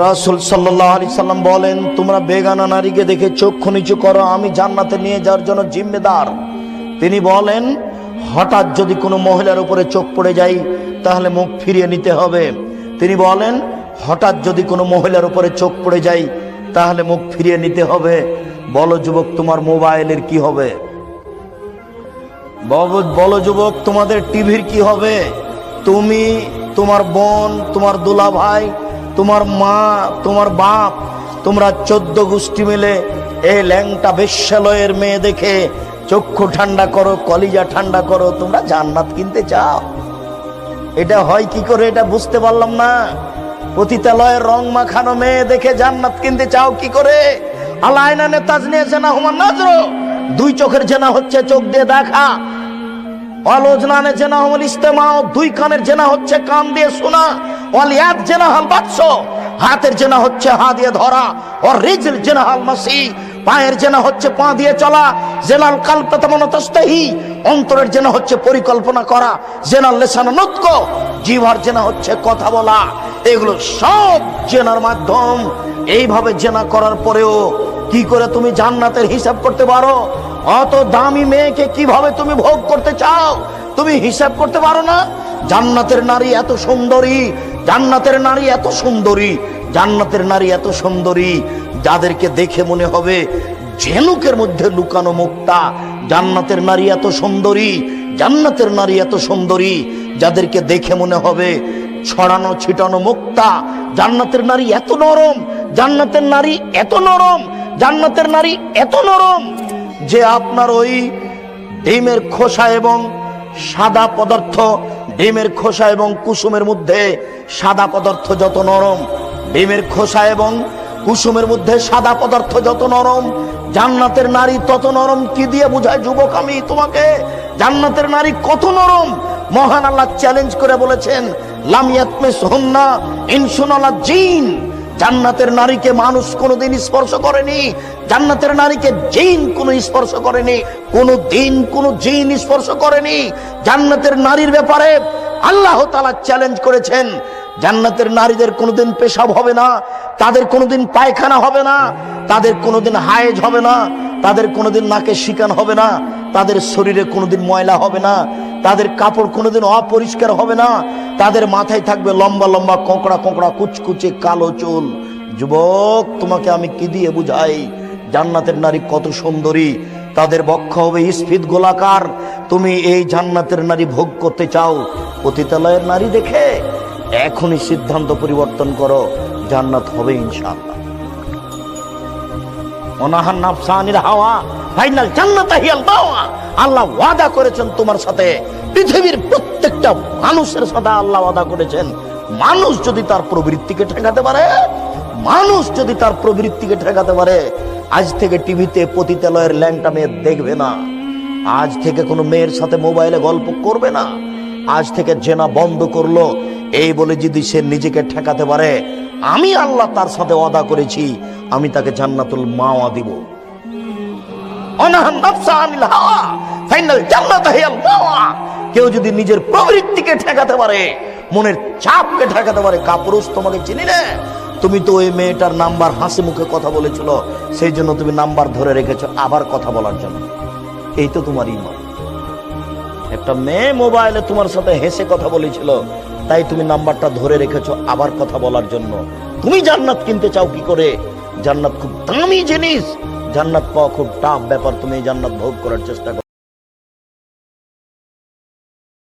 রাসূল সাল্লাল্লাহু আলাইহি সাল্লাম বলেন, তোমরা বেগানা নারীকে দেখে চক্ষু নিচু করো, আমি জান্নাতে নিয়ে যাওয়ার জন্য জিম্মেদার। তিনি বলেন, হঠাৎ যদি কোনো মহিলার উপরে চোখ পড়ে যায় তাহলে মুখ ফিরিয়ে নিতে হবে। তিনি বলেন, হঠাৎ যদি কোনো মহিলার উপরে চোখ পড়ে যায় তাহলে মুখ ফিরিয়ে নিতে হবে। বলো যুবক, তোমার মোবাইলের কি হবে? বলো যুবক, তোমাদের টিভির কি হবে? তুমি, তোমার বোন, তোমার দুলা ভাই, তোমার মা, তোমার বাপ, তোমরা 14 গোষ্ঠী মিলে এই ল্যাংটা বেশ্যালয়ের মেয়ে দেখে চক্ষু ঠান্ডা করো, কলিজা ঠান্ডা করো, তোমরা জান্নাত কিনতে চাও। এটা হয় কি করে এটা বুঝতে পারলাম না। পতিতালয়ের রং মাখানো মেয়ে দেখে জান্নাত কিনতে চাও কি করে? আলাইনানে তাজনিয়া জানা হুমান নাজর, দুই চোখের জেনা হচ্ছে চোখ দিয়ে দেখা। অলজনানে জেনা হুমুল ইস্তেমাও, দুই কানের জেনা হচ্ছে কান দিয়ে শোনা। ওয়ালিয়াদ জেনা হাল বাদশ, হাতের জেনা হচ্ছে হাত দিয়ে ধরা। ওর রিজল জেনা হাল মাসি, পায়ের জেনা হচ্ছে পা দিয়ে চলা। জেনাল কালব তাতামানা তাস্তাহি, অন্তরের জেনা হচ্ছে পরিকল্পনা করা। জেনাল লিসান নুতক, জিহ্বার জেনা হচ্ছে কথা বলা। এগুলো সব জেনার মাধ্যম। এইভাবে জেনা করার পরেও কি করে তুমি জান্নাতের হিসাব করতে পারো? অত দামি মেয়েকে কিভাবে তুমি ভোগ করতে চাও? তুমি হিসাব করতে পারো না? জান্নাতের নারী এত সুন্দরী, জান্নাতের নারী এত সুন্দরী, জান্নাতের নারী এত সুন্দরী যাদেরকে দেখে মনে হবে ঝিনুকের মধ্যে লুকানো মুক্তা। জান্নাতের নারী এত সুন্দরী, জান্নাতের নারী এত সুন্দরী যাদেরকে দেখে মনে হবে ছড়ানো ছিটানো মুক্তা। জান্নাতের নারী এত নরম, জান্নাতের নারী এত নরম, জান্নাতের নারী এত নরম যে আপনার ওই ডিমের খোসা এবং সাদা পদার্থ, ডিমের খোসা এবং কুসুমের মধ্যে সাদা পদার্থ যত নরম, ডিমের খোসা এবং কুসুমের মধ্যে সাদা পদার্থ যত নরম, জান্নাতের নারী তত নরম। কি দিয়ে বুঝায় যুবক আমি তোমাকে? জান্নাতের নারী কত নরম। মহান আল্লাহ চ্যালেঞ্জ করে বলেছেন, লাম ইয়াতমিসহুন্না ইনসুন ওয়ালা জিন। জান্নাতের নারীকে মানুষ কোনোদিন স্পর্শ করেনি, জান্নাতের নারীকে জিন কোনো স্পর্শ করেনি, কোনোদিন কোনো জিন স্পর্শ করেনি। জান্নাতের নারীর ব্যাপারে আল্লাহ তাআলা চ্যালেঞ্জ করেছেন, জান্নাতের নারীদের কোনোদিন পেশাব হবে না, তাদের কোনোদিন পায়খানা হবে না, তাদের কোনোদিন হায়েজ হবে না, তাদের কোনোদিন নাকে শিকান হবে না, তাদের শরীরে কোনোদিন ময়লা হবে না, তাদের কাপড় কোনোদিন অপরিষ্কার হবে না, তাদের মাথায় থাকবে লম্বা লম্বা কোঁকড়া কোঁকড়া কুচকুচে কালো চুল। যুবক, তোমাকে আমি কি দিয়ে বুঝাই জান্নাতের নারী কত সুন্দরী? তাদের বক্ষ হবে স্ফীত গোলাকার। তুমি এই জান্নাতের নারী ভোগ করতে চাও পতিতালয়ের নারী দেখে? এখনই সিদ্ধান্ত পরিবর্তন করো, জান্নাত হবে ইনশাআল্লাহ। ওয়ানাহান নাফসা আনিল হাওয়া ফাইনাল জান্নাতা হিয়াল মাওয়া। আল্লাহ ওয়াদা করেছেন তোমার সাথে, পৃথিবীর প্রত্যেকটা মানুষের সাথে আল্লাহ ওয়াদা করেছেন। মানুষ যদি তার প্রবৃত্তিকে ঠেকাতে পারে, মানুষ যদি তার প্রবৃত্তিকে ঠেকাতে পারে, আজ থেকে টিভিতে পতিতালয়ের ল্যাংটা মেয়ে দেখবে না, আজ থেকে কোনো মেয়ের সাথে মোবাইলে গল্প করবে না, আজ থেকে জেনা বন্ধ করলো। এই বলে যদি সে নিজেকে ঠেকাতে পারে, আমি আল্লাহ তার সাথে ওয়াদা করেছি, আমি তাকে জান্নাতুল মাওয়া দিব। অনাহান নাফসা আনিল হাওয়া ফাইনাল জান্নাতা হিয়াল মাওয়া। কেউ যদি নিজের প্রবৃত্তিকে ঠেকাতে পারে, মনের চাপকে ঠেকাতে পারে, কাপুরুষ তোমাকে চিনি না। তুমি তো ওই মেয়েটার নাম্বার হাসি মুখে কথা বলেছিল, সেই জন্য তুমি নাম্বার ধরে রেখেছো আবার কথা বলার জন্য। এই তো তোমার ঈমান। একটা মেয়ে মোবাইলে তোমার সাথে হেসে কথা বলেছিল, তাই তুমি নাম্বারটা ধরে রেখেছো আবার কথা বলার জন্য। তুমি জান্নাত কিনতে চাও কি করে? জান্নাত খুব দামি জিনিস, জান্নাত পাওয়া খুব টাফ ব্যাপার। তুমি জান্নাত ভোগ করার চেষ্টা করো।